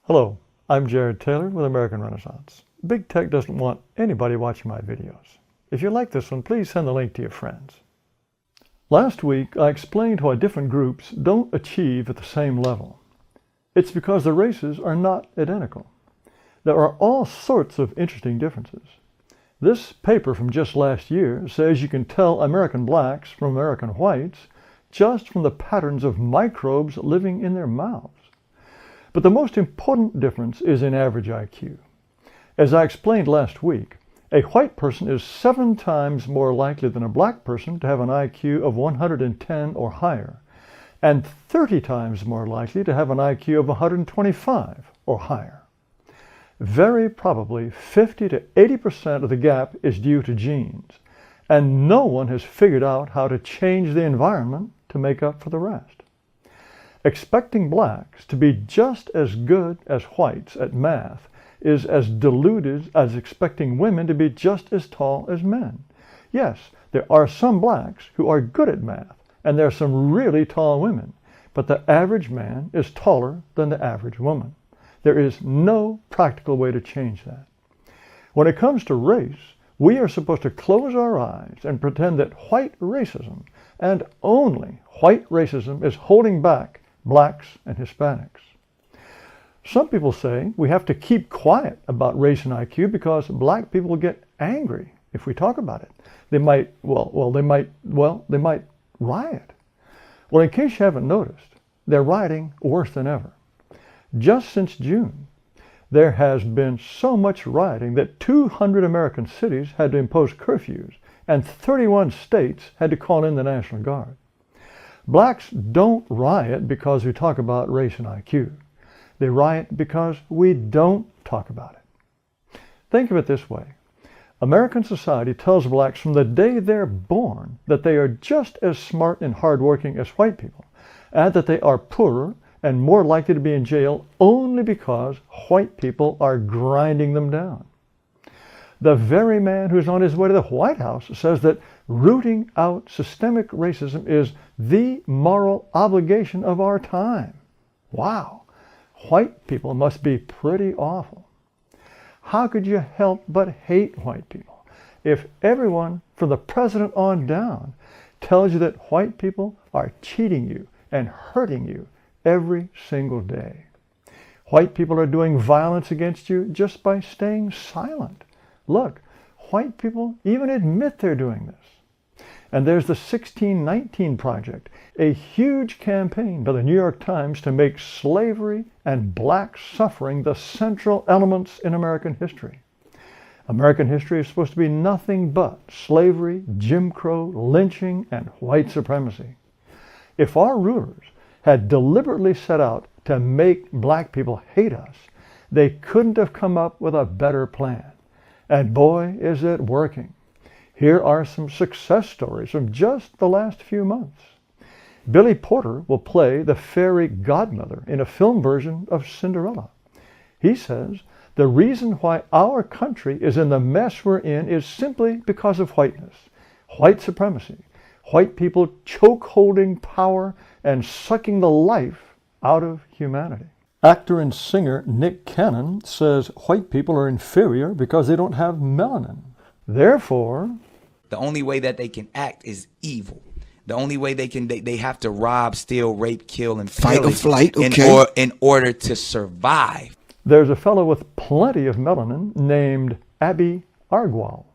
Hello, I'm Jared Taylor with American Renaissance. Big Tech doesn't want anybody watching my videos. If you like this one, please send the link to your friends. Last week, I explained why different groups don't achieve at the same level. It's because the races are not identical. There are all sorts of interesting differences. This paper from just last year says you can tell American blacks from American whites just from the patterns of microbes living in their mouths. But the most important difference is in average IQ. As I explained last week, a white person is 7 times more likely than a black person to have an IQ of 110 or higher, and 30 times more likely to have an IQ of 125 or higher. Very probably 50 to 80% of the gap is due to genes, and no one has figured out how to change the environment to make up for the rest. Expecting blacks to be just as good as whites at math is as deluded as expecting women to be just as tall as men. Yes, there are some blacks who are good at math, and there are some really tall women, but the average man is taller than the average woman. There is no practical way to change that. When it comes to race, we are supposed to close our eyes and pretend that white racism, and only white racism, is holding back blacks and Hispanics. Some people say we have to keep quiet about race and IQ because black people get angry if we talk about it. They might riot. Well, in case you haven't noticed, they're rioting worse than ever. Just since June, there has been so much rioting that 200 American cities had to impose curfews and 31 states had to call in the National Guard. Blacks don't riot because we talk about race and IQ. They riot because we don't talk about it. Think of it this way. American society tells blacks from the day they're born that they are just as smart and hardworking as white people, and that they are poorer and more likely to be in jail only because white people are grinding them down. The very man who's on his way to the White House says that rooting out systemic racism is the moral obligation of our time. Wow, white people must be pretty awful. How could you help but hate white people if everyone from the president on down tells you that white people are cheating you and hurting you every single day? White people are doing violence against you just by staying silent. Look, white people even admit they're doing this. And there's the 1619 Project, a huge campaign by the New York Times to make slavery and black suffering the central elements in American history. American history is supposed to be nothing but slavery, Jim Crow, lynching, and white supremacy. If our rulers had deliberately set out to make black people hate us, they couldn't have come up with a better plan. And boy, is it working. Here are some success stories from just the last few months. Billy Porter will play the fairy godmother in a film version of Cinderella. He says the reason why our country is in the mess we're in is simply because of whiteness, white supremacy, white people choke-holding power and sucking the life out of humanity. Actor and singer Nick Cannon says white people are inferior because they don't have melanin. Therefore, the only way that they can act is evil. The only way they have to rob, steal, rape, kill, and fight or flight, okay, in order to survive. There's a fellow with plenty of melanin named Abby Argwal.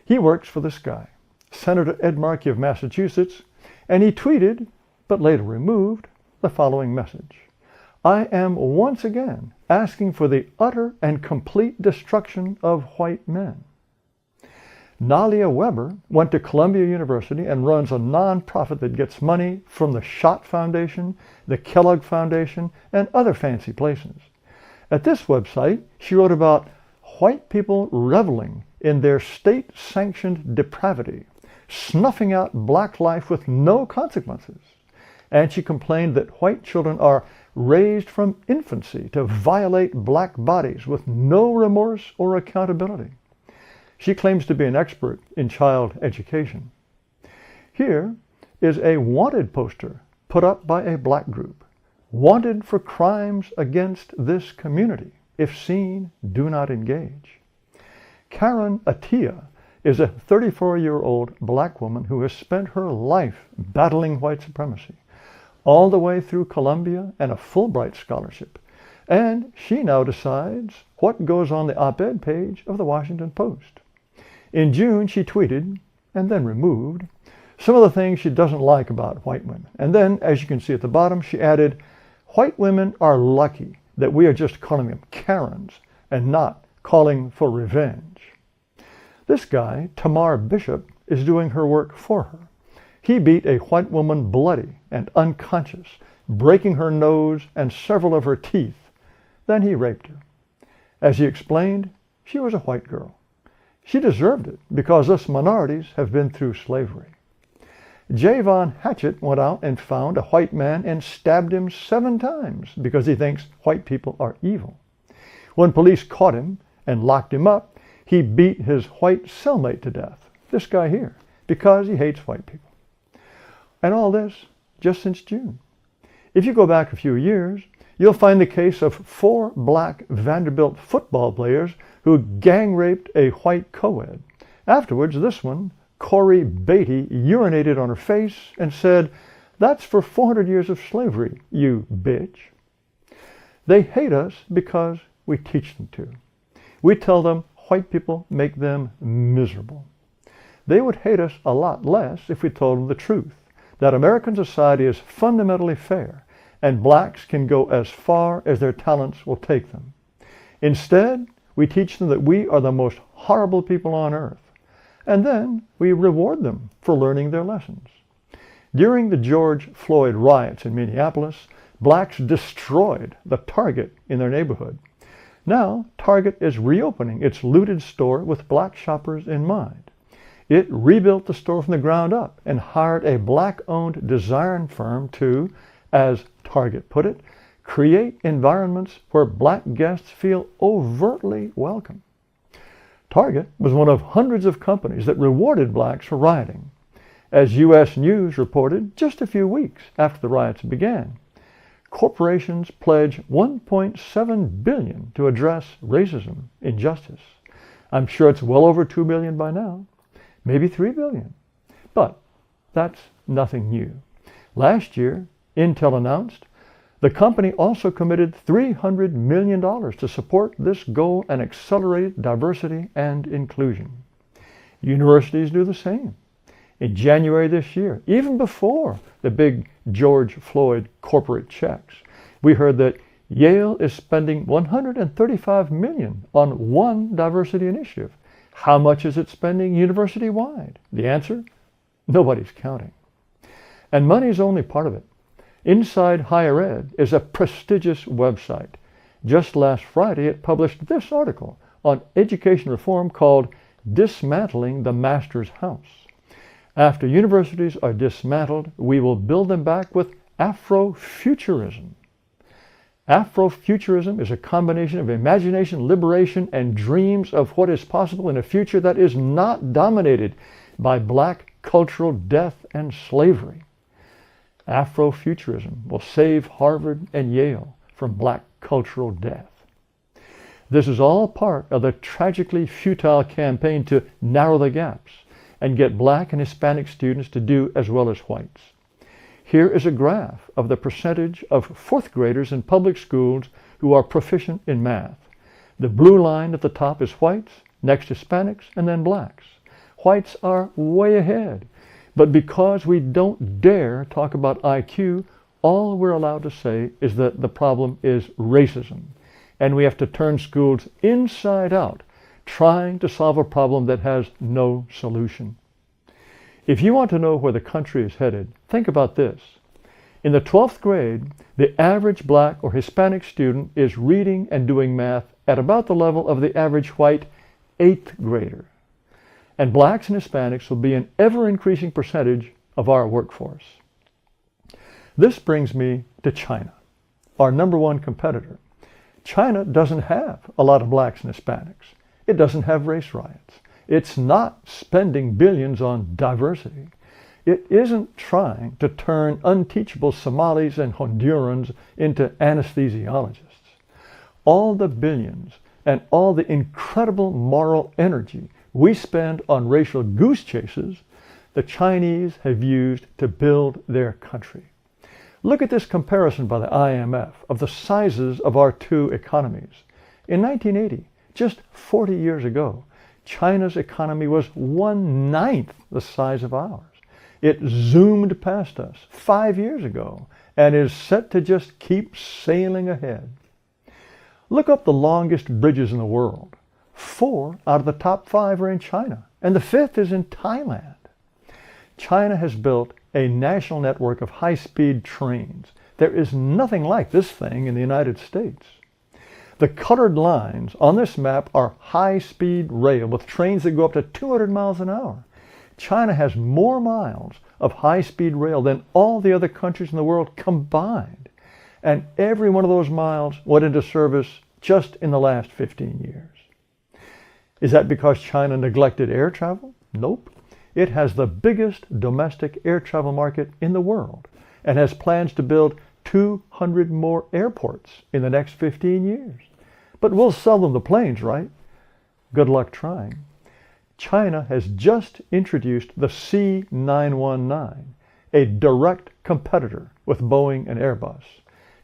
He works for this guy, Senator Ed Markey of Massachusetts, and he tweeted, but later removed, the following message. I am once again asking for the utter and complete destruction of white men. Nalia Weber went to Columbia University and runs a nonprofit that gets money from the Schott Foundation, the Kellogg Foundation, and other fancy places. At this website, she wrote about white people reveling in their state-sanctioned depravity, snuffing out black life with no consequences. And she complained that white children are raised from infancy to violate black bodies with no remorse or accountability. She claims to be an expert in child education. Here is a wanted poster put up by a black group. wanted for crimes against this community. If seen, do not engage. Karen Attia is a 34-year-old black woman who has spent her life battling white supremacy, all the way through Columbia and a Fulbright scholarship. And she now decides what goes on the op-ed page of the Washington Post. In June, she tweeted, and then removed, some of the things she doesn't like about white women. And then, as you can see at the bottom, she added, white women are lucky that we are just calling them Karens and not calling for revenge. This guy, Tamar Bishop, is doing her work for her. He beat a white woman bloody and unconscious, breaking her nose and several of her teeth. Then he raped her. As he explained, she was a white girl. She deserved it because us minorities have been through slavery. Javon Hatchett went out and found a white man and stabbed him 7 times because he thinks white people are evil. When police caught him and locked him up, he beat his white cellmate to death, this guy here, because he hates white people. And all this just since June. If you go back a few years, you'll find the case of 4 black Vanderbilt football players who gang raped a white co-ed. Afterwards, this one, Corey Beatty, urinated on her face and said, "That's for 400 years of slavery, you bitch." They hate us because we teach them to. We tell them white people make them miserable. They would hate us a lot less if we told them the truth, that American society is fundamentally fair and blacks can go as far as their talents will take them. Instead, we teach them that we are the most horrible people on earth, and then we reward them for learning their lessons. During the George Floyd riots in Minneapolis, blacks destroyed the Target in their neighborhood. Now, Target is reopening its looted store with black shoppers in mind. It rebuilt the store from the ground up and hired a black-owned design firm to, as Target put it, create environments where black guests feel overtly welcome. Target was one of hundreds of companies that rewarded blacks for rioting. As U.S. News reported just a few weeks after the riots began, corporations pledge $1.7 billion to address racism injustice. I'm sure it's well over $2 billion by now, maybe $3 billion. But that's nothing new. Last year, Intel announced the company also committed $300 million to support this goal and accelerate diversity and inclusion. Universities do the same. In January this year, even before the big George Floyd corporate checks, we heard that Yale is spending $135 million on one diversity initiative. How much is it spending university-wide? The answer? Nobody's counting. And money is only part of it. Inside Higher Ed is a prestigious website. Just last Friday, it published this article on education reform called Dismantling the Master's House. After universities are dismantled, we will build them back with Afrofuturism. Afrofuturism is a combination of imagination, liberation, and dreams of what is possible in a future that is not dominated by black cultural death and slavery. Afrofuturism will save Harvard and Yale from black cultural death. This is all part of the tragically futile campaign to narrow the gaps and get black and Hispanic students to do as well as whites. Here is a graph of the percentage of 4th graders in public schools who are proficient in math. The blue line at the top is whites, next Hispanics, and then blacks. Whites are way ahead. But because we don't dare talk about IQ, all we're allowed to say is that the problem is racism. And we have to turn schools inside out, trying to solve a problem that has no solution. If you want to know where the country is headed, think about this. In the 12th grade, the average black or Hispanic student is reading and doing math at about the level of the average white 8th grader. And blacks and Hispanics will be an ever-increasing percentage of our workforce. This brings me to China, our #1 competitor. China doesn't have a lot of blacks and Hispanics. It doesn't have race riots. It's not spending billions on diversity. It isn't trying to turn unteachable Somalis and Hondurans into anesthesiologists. All the billions and all the incredible moral energy we spend on racial goose chases, the Chinese have used to build their country. Look at this comparison by the IMF of the sizes of our two economies. In 1980, just 40 years ago, China's economy was 1/9 the size of ours. It zoomed past us 5 years ago and is set to just keep sailing ahead. Look up the longest bridges in the world. 4 out of the top 5 are in China, and the 5th is in Thailand. China has built a national network of high-speed trains. There is nothing like this thing in the United States. The colored lines on this map are high-speed rail with trains that go up to 200 miles an hour. China has more miles of high-speed rail than all the other countries in the world combined. And every one of those miles went into service just in the last 15 years. Is that because China neglected air travel? Nope. It has the biggest domestic air travel market in the world and has plans to build 200 more airports in the next 15 years. But we'll sell them the planes, right? Good luck trying. China has just introduced the C919, a direct competitor with Boeing and Airbus.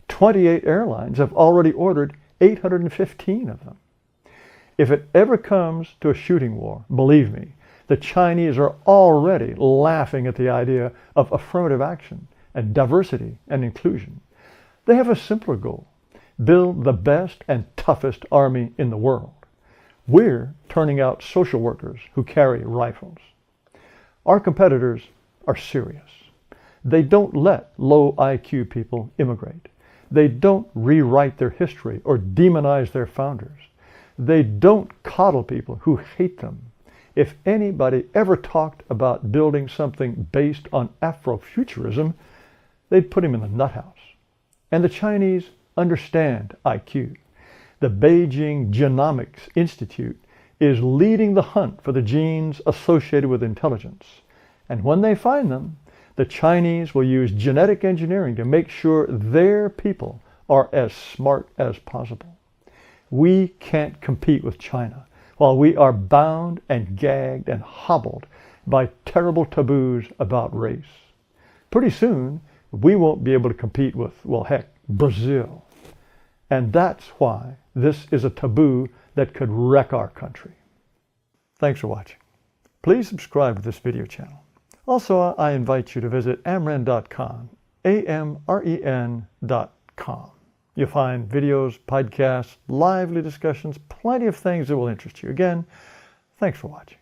28 airlines have already ordered 815 of them. If it ever comes to a shooting war, believe me, the Chinese are already laughing at the idea of affirmative action and diversity and inclusion. They have a simpler goal: build the best and toughest army in the world. We're turning out social workers who carry rifles. Our competitors are serious. They don't let low IQ people immigrate. They don't rewrite their history or demonize their founders. They don't coddle people who hate them. If anybody ever talked about building something based on Afrofuturism, they'd put him in the nut house. And the Chinese understand IQ. The Beijing Genomics Institute is leading the hunt for the genes associated with intelligence. And when they find them, the Chinese will use genetic engineering to make sure their people are as smart as possible. We can't compete with China while we are bound and gagged and hobbled by terrible taboos about race. Pretty soon, we won't be able to compete with, well, heck, Brazil. And that's why this is a taboo that could wreck our country. Thanks for watching. Please subscribe to this video channel. Also, I invite you to visit amren.com, amren.com. You'll find videos, podcasts, lively discussions, plenty of things that will interest you. Again, thanks for watching.